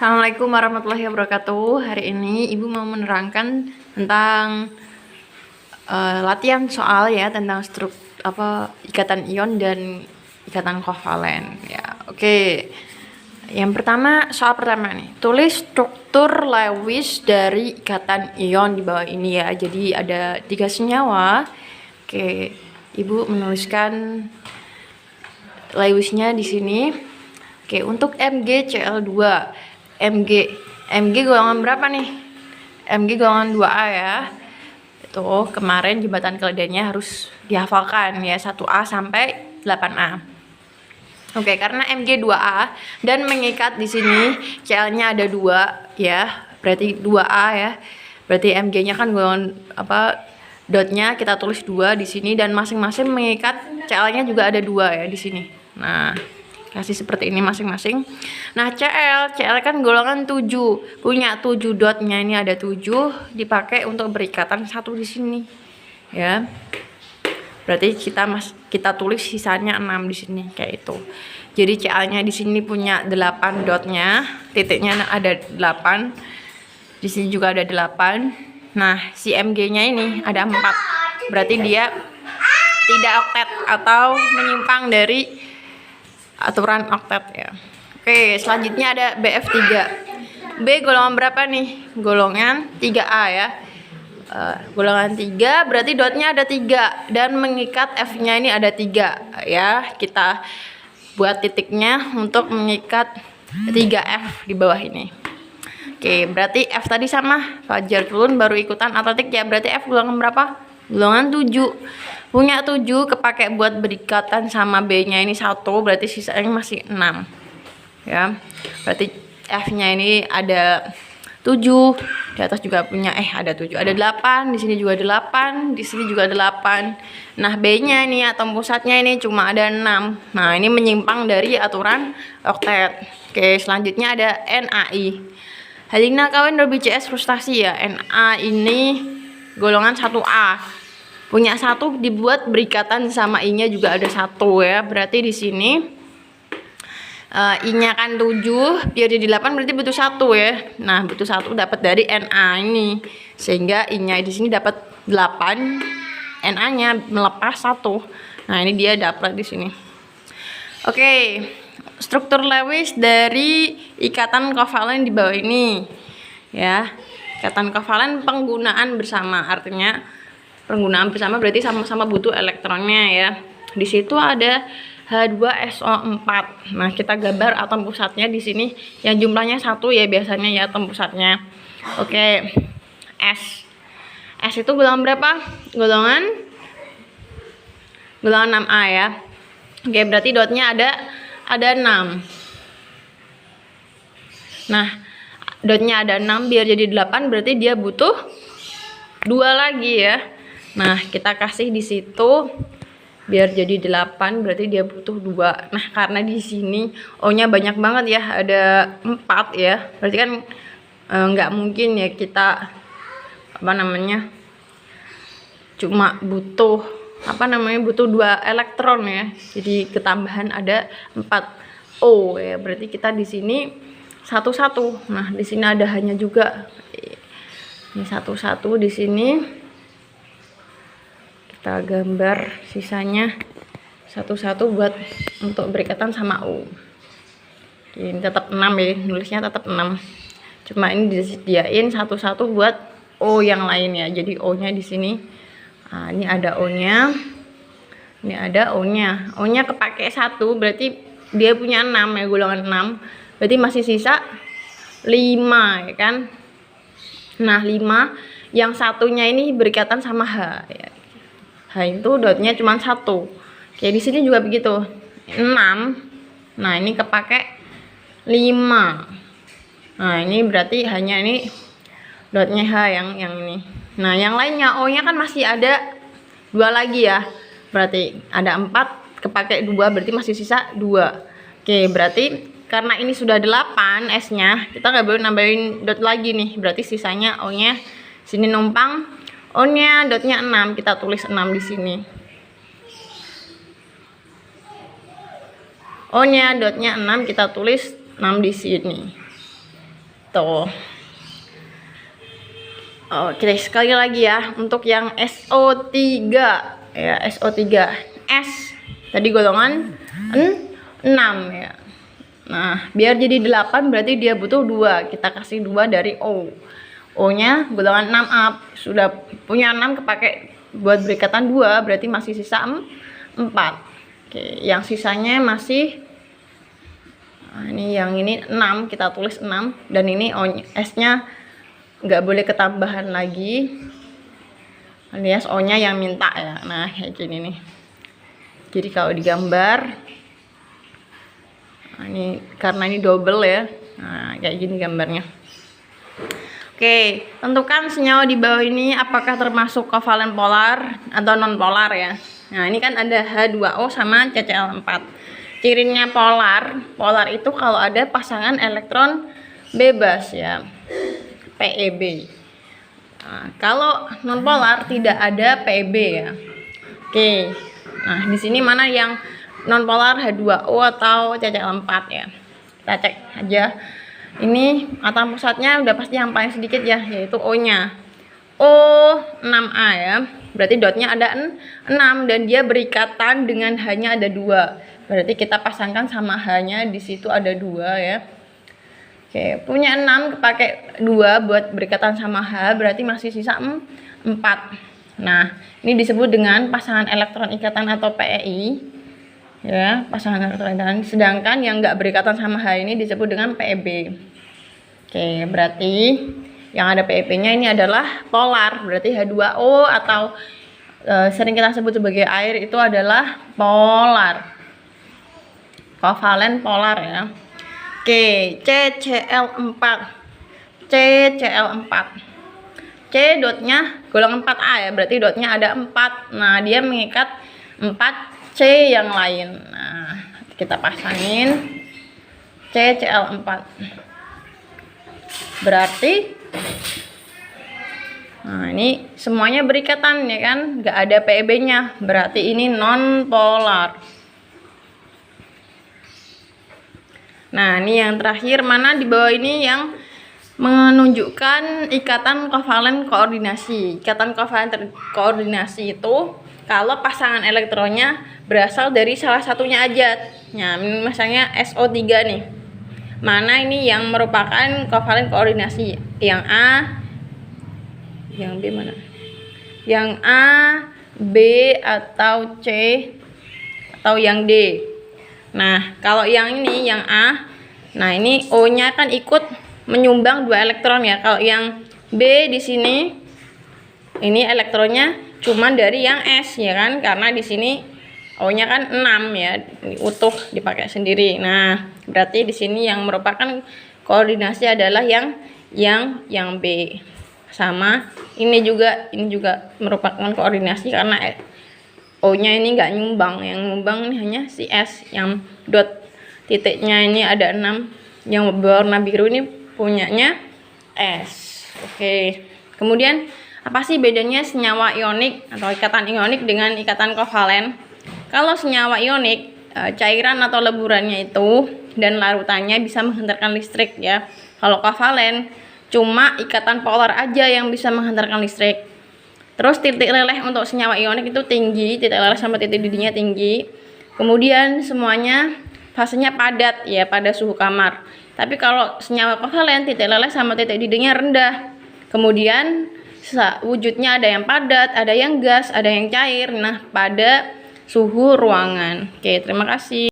Assalamualaikum warahmatullahi wabarakatuh. Hari ini Ibu mau menerangkan tentang latihan soal ya, tentang ikatan ion dan ikatan kovalen ya. Oke. Yang pertama, soal pertama nih. Tulis struktur Lewis dari ikatan ion di bawah ini ya. Jadi ada 3 senyawa. Oke, Ibu menuliskan Lewisnya di sini. Oke, untuk MgCl2. Mg golongan berapa nih? Mg golongan 2A ya. Itu kemarin jembatan keledainya harus dihafalkan ya, 1A sampai 8A. Oke, karena Mg 2A dan mengikat di sini Cl-nya ada 2 ya. Berarti 2A ya. Berarti Mg-nya kan golongan dotnya kita tulis 2 di sini dan masing-masing mengikat Cl-nya juga ada 2 ya di sini. Nah, kasih seperti ini masing-masing. Nah, Cl kan golongan 7, punya 7 dotnya, ini ada 7 dipakai untuk berikatan 1 di sini ya. Berarti kita tulis sisanya 6 di sini kayak itu. Jadi Cl-nya di sini punya 8 dotnya, titiknya ada 8. Di sini juga ada 8. Nah, si Mg-nya ini ada 4. Berarti dia tidak oktet atau menyimpang dari aturan oktet ya. Oke, selanjutnya ada BF3. B golongan berapa nih? Golongan 3A ya. Golongan 3 berarti dotnya ada 3 dan mengikat F-nya ini ada 3 ya. Kita buat titiknya untuk mengikat 3F di bawah ini. Oke, berarti F tadi sama Fajar turun baru ikutan atletik ya. Berarti F golongan berapa? Golongan 7. Punya 7 kepake buat berikatan sama B-nya ini 1, berarti sisanya masih 6 ya. Berarti F-nya ini ada 7, di atas juga punya ada 7, ada 8, di sini juga ada 8, di sini juga ada 8. Nah, B-nya ini atau pusatnya ini cuma ada 6. Nah, ini menyimpang dari aturan oktet. Oke, selanjutnya ada NaI. Halina kawin BCS frustasi ya. Na ini golongan 1A. Punya 1 dibuat berikatan sama I-nya juga ada 1 ya. Berarti di sini I-nya kan 7, biar jadi 8 berarti butuh 1 ya. Nah, butuh 1 dapat dari Na ini. Sehingga I-nya di sini dapat 8, Na-nya melepas 1. Nah, ini dia dapat di sini. Oke. Struktur Lewis dari ikatan kovalen di bawah ini. Ya. Ikatan kovalen penggunaan bersama, artinya penggunaan bersama berarti sama-sama butuh elektronnya ya. Di situ ada H2SO4. Nah, kita gambar atom pusatnya di sini yang jumlahnya 1 ya biasanya ya atom pusatnya. Oke. S. S itu golongan berapa? Golongan 6A ya. Oke, berarti dotnya ada 6. Nah, dotnya ada 6 biar jadi 8 berarti dia butuh 2 lagi ya. Nah, kita kasih di situ biar jadi 8 berarti dia butuh 2. Nah, karena di sini O-nya banyak banget ya, ada 4 ya. Berarti kan nggak mungkin ya kita cuma butuh butuh 2 elektron ya. Jadi ketambahan ada 4 O ya. Berarti kita di sini 1-1. Nah, di sini ada hanya juga. Ini 1-1 di sini. Kita gambar sisanya 1-1 buat untuk berikatan sama U. Ini tetap 6 ya, nulisnya tetap 6. Cuma ini disediain 1-1 buat O yang lain ya. Jadi O-nya di sini. Nah, ini ada O-nya. Ini ada O-nya. O-nya kepake 1 berarti dia punya 6 ya, golongan 6. Berarti masih sisa 5 ya kan. Nah, 5 yang satunya ini berikatan sama H ya. H itu dotnya cuma 1. Oke, di sini juga begitu. 6. Nah, ini kepake 5. Nah, ini berarti hanya ini dotnya H yang ini. Nah, yang lainnya O-nya kan masih ada 2 lagi ya. Berarti ada 4 kepake 2 berarti masih sisa 2. Oke, berarti karena ini sudah 8 S-nya, kita nggak boleh nambahin dot lagi nih. Berarti sisanya O-nya sini numpang. O-nya dotnya 6, kita tulis 6 di sini. O-nya dotnya 6, kita tulis 6 di sini. Tuh. Oke, sekali lagi ya untuk yang SO3 ya, SO3 S tadi golongan 6 ya. Nah, biar jadi 8 berarti dia butuh 2. Kita kasih 2 dari O. O-nya golongan 6A. Sudah punya 6 kepake buat berikatan 2, berarti masih sisa 4. Oke, yang sisanya masih ini yang ini 6, kita tulis 6 dan ini S-nya nggak boleh ketambahan lagi alias O nya yang minta ya. Nah kayak gini nih, jadi kalau digambar ini karena ini double ya, nah kayak gini gambarnya. Oke, tentukan senyawa di bawah ini apakah termasuk kovalen polar atau non polar ya. Nah ini kan ada H2O sama CCl4. Cirinya polar itu kalau ada pasangan elektron bebas ya, PEB. Nah, kalau nonpolar tidak ada PEB ya. Oke. Nah, di sini mana yang nonpolar, H2O atau CCl4 ya. Kita cek aja. Ini atom pusatnya udah pasti yang paling sedikit ya, yaitu O-nya. O6A ya. Berarti dotnya ada 6 dan dia berikatan dengan H-nya ada 2. Berarti kita pasangkan sama H-nya di situ ada 2 ya. Oke, punya 6 kepake 2 buat berikatan sama H, berarti masih sisa 4. Nah, ini disebut dengan pasangan elektron ikatan atau PEI. Ya, pasangan elektron ikatan. Sedangkan yang enggak berikatan sama H ini disebut dengan PEB. Oke, berarti yang ada PEB-nya ini adalah polar. Berarti H2O atau sering kita sebut sebagai air itu adalah polar. Kovalen polar ya. Oke, CCl4. C dotnya golongan 4A ya, berarti dotnya ada 4. Nah, dia mengikat 4C yang lain. Nah, kita pasangin CCl4. Berarti nah, ini semuanya berikatan ya kan, nggak ada PEB-nya. Berarti ini non polar. Nah, ini yang terakhir, mana di bawah ini yang menunjukkan ikatan kovalen koordinasi. Ikatan kovalen koordinasi itu kalau pasangan elektronnya berasal dari salah satunya aja. Nah, misalnya SO3 nih. Mana ini yang merupakan kovalen koordinasi? Yang A, yang B mana? Yang A, B atau C atau yang D. Nah, kalau yang ini, yang A, nah ini O-nya kan ikut menyumbang 2 elektron ya. Kalau yang B di sini, ini elektronnya cuman dari yang S ya kan, karena di sini O-nya kan 6 ya, ini utuh dipakai sendiri. Nah, berarti di sini yang merupakan koordinasi adalah yang B. Sama ini juga merupakan koordinasi karena O-nya ini nggak nyumbang, yang nyumbang ini hanya si S, yang dot titiknya ini ada 6, yang berwarna biru ini punyanya S. Oke. Kemudian apa sih bedanya senyawa ionik atau ikatan ionik dengan ikatan kovalen? Kalau senyawa ionik, cairan atau leburannya itu dan larutannya bisa menghantarkan listrik ya. Kalau kovalen cuma ikatan polar aja yang bisa menghantarkan listrik. Terus titik leleh untuk senyawa ionik itu tinggi, titik leleh sama titik didihnya tinggi. Kemudian semuanya fasenya padat ya, pada suhu kamar. Tapi kalau senyawa kovalen titik leleh sama titik didihnya rendah. Kemudian wujudnya ada yang padat, ada yang gas, ada yang cair. Nah, pada suhu ruangan. Oke, terima kasih.